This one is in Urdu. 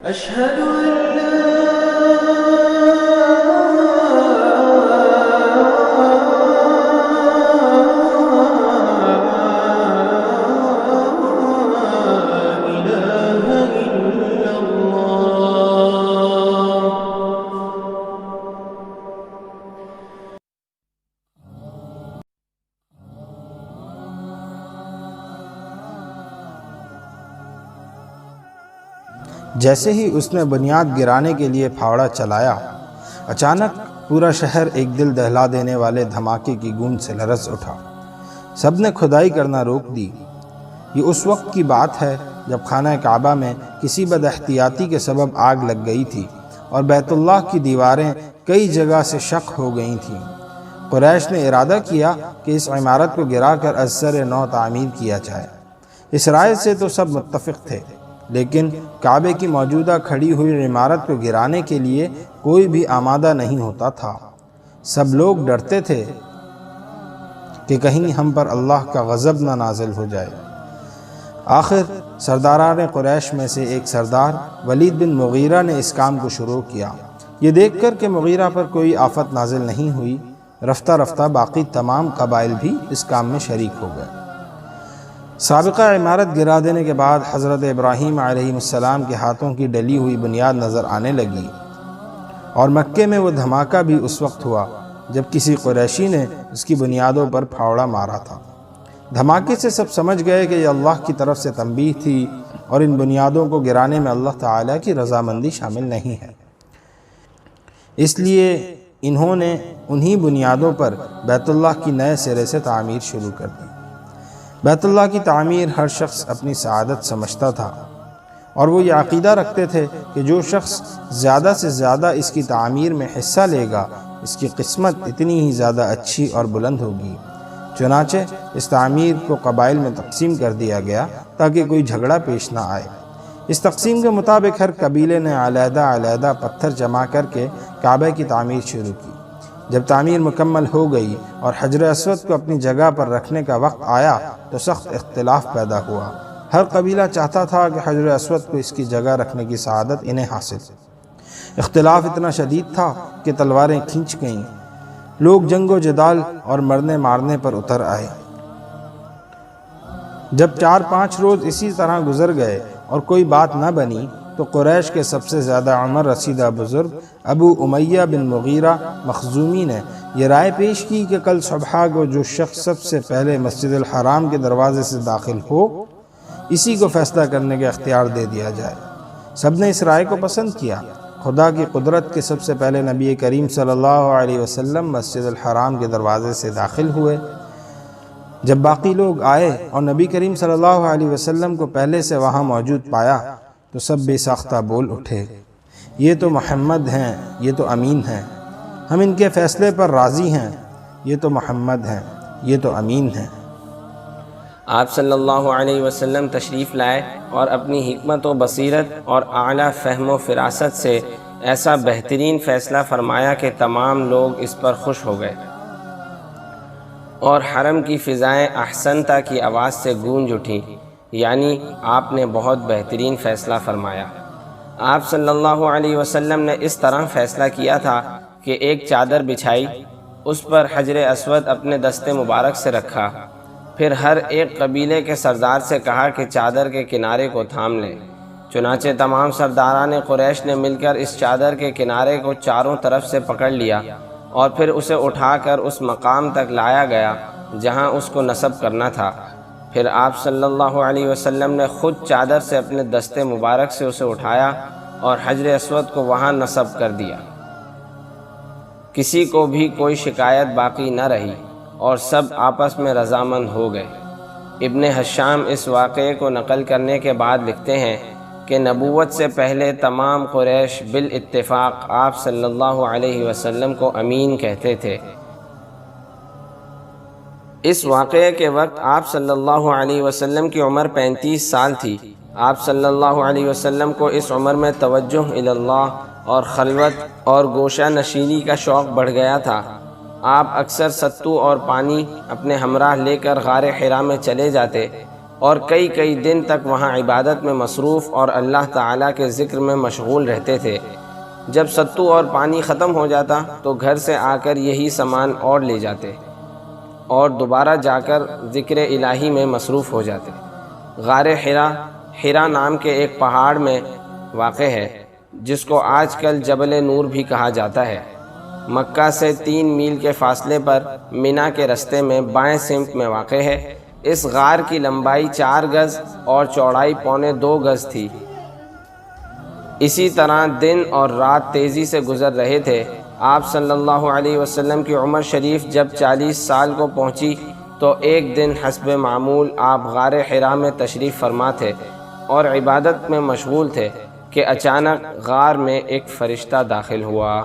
أشهد أن لا إله إلا الله. جیسے ہی اس نے بنیاد گرانے کے لیے پھاوڑا چلایا، اچانک پورا شہر ایک دل دہلا دینے والے دھماکے کی گونج سے لرز اٹھا۔ سب نے کھدائی کرنا روک دی۔ یہ اس وقت کی بات ہے جب خانہ کعبہ میں کسی بد احتیاطی کے سبب آگ لگ گئی تھی اور بیت اللہ کی دیواریں کئی جگہ سے شق ہو گئی تھیں۔ قریش نے ارادہ کیا کہ اس عمارت کو گرا کر از سر نو تعمیر کیا جائے۔ اس رائے سے تو سب متفق تھے، لیکن کعبے کی موجودہ کھڑی ہوئی عمارت کو گرانے کے لیے کوئی بھی آمادہ نہیں ہوتا تھا۔ سب لوگ ڈرتے تھے کہ کہیں ہم پر اللہ کا غضب نہ نازل ہو جائے۔ آخر سرداران قریش میں سے ایک سردار ولید بن مغیرہ نے اس کام کو شروع کیا۔ یہ دیکھ کر کہ مغیرہ پر کوئی آفت نازل نہیں ہوئی، رفتہ رفتہ باقی تمام قبائل بھی اس کام میں شریک ہو گئے۔ سابقہ عمارت گرا دینے کے بعد حضرت ابراہیم علیہ السلام کے ہاتھوں کی ڈلی ہوئی بنیاد نظر آنے لگی، اور مکے میں وہ دھماکہ بھی اس وقت ہوا جب کسی قریشی نے اس کی بنیادوں پر پھاوڑا مارا تھا۔ دھماکے سے سب سمجھ گئے کہ یہ اللہ کی طرف سے تنبیہ تھی اور ان بنیادوں کو گرانے میں اللہ تعالیٰ کی رضامندی شامل نہیں ہے۔ اس لیے انہوں نے انہی بنیادوں پر بیت اللہ کی نئے سرے سے تعمیر شروع کر دی۔ بیت اللہ کی تعمیر ہر شخص اپنی سعادت سمجھتا تھا، اور وہ یہ عقیدہ رکھتے تھے کہ جو شخص زیادہ سے زیادہ اس کی تعمیر میں حصہ لے گا، اس کی قسمت اتنی ہی زیادہ اچھی اور بلند ہوگی۔ چنانچہ اس تعمیر کو قبائل میں تقسیم کر دیا گیا تاکہ کوئی جھگڑا پیش نہ آئے۔ اس تقسیم کے مطابق ہر قبیلے نے علیحدہ علیحدہ پتھر جمع کر کے کعبہ کی تعمیر شروع کی۔ جب تعمیر مکمل ہو گئی اور حجر اسود کو اپنی جگہ پر رکھنے کا وقت آیا تو سخت اختلاف پیدا ہوا۔ ہر قبیلہ چاہتا تھا کہ حجر اسود کو اس کی جگہ رکھنے کی سعادت انہیں حاصل ہو۔ اختلاف اتنا شدید تھا کہ تلواریں کھینچ گئیں، لوگ جنگ و جدال اور مرنے مارنے پر اتر آئے۔ جب 4-5 روز اسی طرح گزر گئے اور کوئی بات نہ بنی تو قریش کے سب سے زیادہ عمر رسیدہ بزرگ ابو امیہ بن مغیرہ مخزومی نے یہ رائے پیش کی کہ کل صبح کو جو شخص سب سے پہلے مسجد الحرام کے دروازے سے داخل ہو، اسی کو فیصلہ کرنے کا اختیار دے دیا جائے۔ سب نے اس رائے کو پسند کیا۔ خدا کی قدرت کے سب سے پہلے نبی کریم صلی اللہ علیہ وسلم مسجد الحرام کے دروازے سے داخل ہوئے۔ جب باقی لوگ آئے اور نبی کریم صلی اللہ علیہ وسلم کو پہلے سے وہاں موجود پایا تو سب بے ساختہ بول اٹھے، یہ تو محمد ہیں، یہ تو امین ہیں، ہم ان کے فیصلے پر راضی ہیں، یہ تو محمد ہیں، یہ تو امین ہیں۔ آپ صلی اللہ علیہ وسلم تشریف لائے اور اپنی حکمت و بصیرت اور اعلیٰ فہم و فراست سے ایسا بہترین فیصلہ فرمایا کہ تمام لوگ اس پر خوش ہو گئے، اور حرم کی فضائیں احسنتا کی آواز سے گونج اٹھیں، یعنی آپ نے بہت بہترین فیصلہ فرمایا۔ آپ صلی اللہ علیہ وسلم نے اس طرح فیصلہ کیا تھا کہ ایک چادر بچھائی، اس پر حجر اسود اپنے دست مبارک سے رکھا، پھر ہر ایک قبیلے کے سردار سے کہا کہ چادر کے کنارے کو تھام لیں۔ چنانچہ تمام سرداران قریش نے مل کر اس چادر کے کنارے کو چاروں طرف سے پکڑ لیا، اور پھر اسے اٹھا کر اس مقام تک لایا گیا جہاں اس کو نصب کرنا تھا۔ پھر آپ صلی اللہ علیہ وسلم نے خود چادر سے اپنے دست مبارک سے اسے اٹھایا اور حجر اسود کو وہاں نصب کر دیا۔ کسی کو بھی کوئی شکایت باقی نہ رہی اور سب آپس میں رضامند ہو گئے۔ ابن حشام اس واقعے کو نقل کرنے کے بعد لکھتے ہیں کہ نبوت سے پہلے تمام قریش بالاتفاق آپ صلی اللہ علیہ وسلم کو امین کہتے تھے۔ اس واقعے کے وقت آپ صلی اللہ علیہ وسلم کی عمر 35 سال تھی۔ آپ صلی اللہ علیہ وسلم کو اس عمر میں توجہ اللہ اور خلوت اور گوشہ نشینی کا شوق بڑھ گیا تھا۔ آپ اکثر ستو اور پانی اپنے ہمراہ لے کر غار حرا میں چلے جاتے اور کئی کئی دن تک وہاں عبادت میں مصروف اور اللہ تعالیٰ کے ذکر میں مشغول رہتے تھے۔ جب ستو اور پانی ختم ہو جاتا تو گھر سے آ کر یہی سامان اور لے جاتے اور دوبارہ جا کر ذکر الہی میں مصروف ہو جاتے۔ غار حرا نام کے ایک پہاڑ میں واقع ہے، جس کو آج کل جبل نور بھی کہا جاتا ہے۔ مکہ سے 3 میل کے فاصلے پر مینا کے رستے میں بائیں سمت میں واقع ہے۔ اس غار کی لمبائی 4 گز اور چوڑائی 2.25 گز تھی۔ اسی طرح دن اور رات تیزی سے گزر رہے تھے۔ آپ صلی اللہ علیہ وسلم کی عمر شریف جب 40 سال کو پہنچی تو ایک دن حسب معمول آپ غار حرا میں تشریف فرما تھے اور عبادت میں مشغول تھے کہ اچانک غار میں ایک فرشتہ داخل ہوا۔